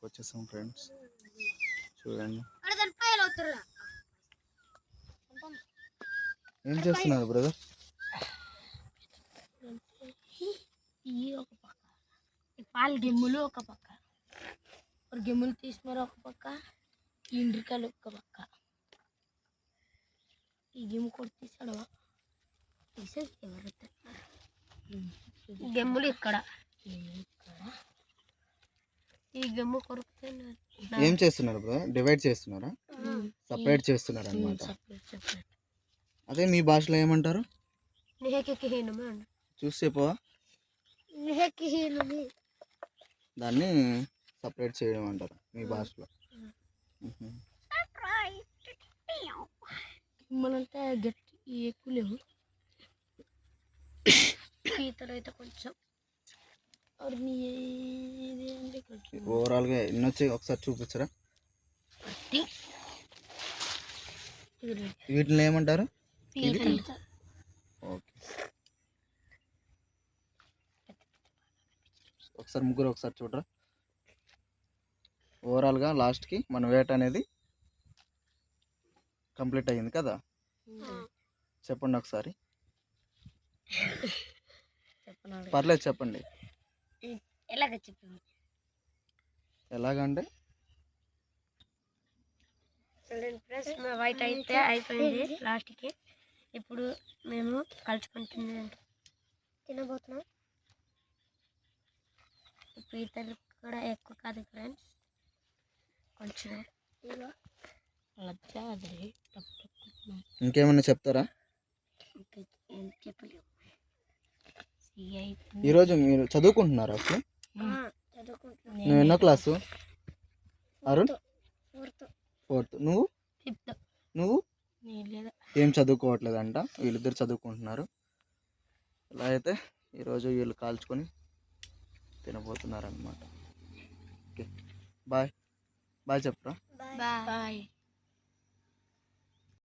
దగ్గరికి వచ్చేసాం ఫ్రెండ్స్. చూడండి ఏం చేస్తున్నారు బ్రదర్? ఒక పక్క పాలు గిమ్ములు ఒక పక్క, గిమ్ములు తీసుకున్నారు ఒక పక్క, ఇండ్రికాయలు ఒక పక్క. ఈ గిమ్ము కొట్టి తీసాడు తీసేసి ఎవరు గెమ్ములు ఇక్కడ ఈ గెమ్ము కొరికితే ఏం చేస్తున్నారు బ్రదర్? డివైడ్ చేస్తున్నారా? సపరేట్ చేస్తున్నారు అన్నమాట. అదే మీ భాషలో ఏమంటారు? చూసి చెప్పవా? దాన్ని సపరేట్ చేయడం అంటారు మీ భాషలో. గిమ్మలంటే గట్టి ఎక్కువ లేవు, పీతలు అయితే కొంచెం. ఓవరాల్గా ఎన్ని వచ్చాయి ఒకసారి చూపించరా? వీటిని ఏమంటారు? ఓకే, ఒకసారి ముగ్గురు ఒకసారి చూడరా. ఓవరాల్గా లాస్ట్కి మన వేట అనేది కంప్లీట్ అయ్యింది కదా. చెప్పండి ఒకసారి. పర్లేదు చెప్పండి. ఎలాగంటే వైట్ అయితే అయిపోయింది లాస్ట్కి. ఇప్పుడు మేము కలుసుకొని తినబోతున్నాం. పీతలు కూడా ఎక్కువ కాదు ఫ్రెండ్స్, కొంచెం. ఇంకేమన్నా చెప్తారా? చెప్పలేము. ఈరోజు మీరు చదువుకుంటున్నారా అసలు? నువ్వు ఎన్నో క్లాసు? అరుణ్ 4th. నువ్వు? 5th. నువ్వు ఏం చదువుకోవట్లేదంట, వీళ్ళిద్దరు చదువుకుంటున్నారు. ఇలా అయితే ఈరోజు వీళ్ళు కాల్చుకొని తినబోతున్నారు అన్నమాట. ఓకే, బాయ్ బాయ్ చెప్పరా. బాయ్.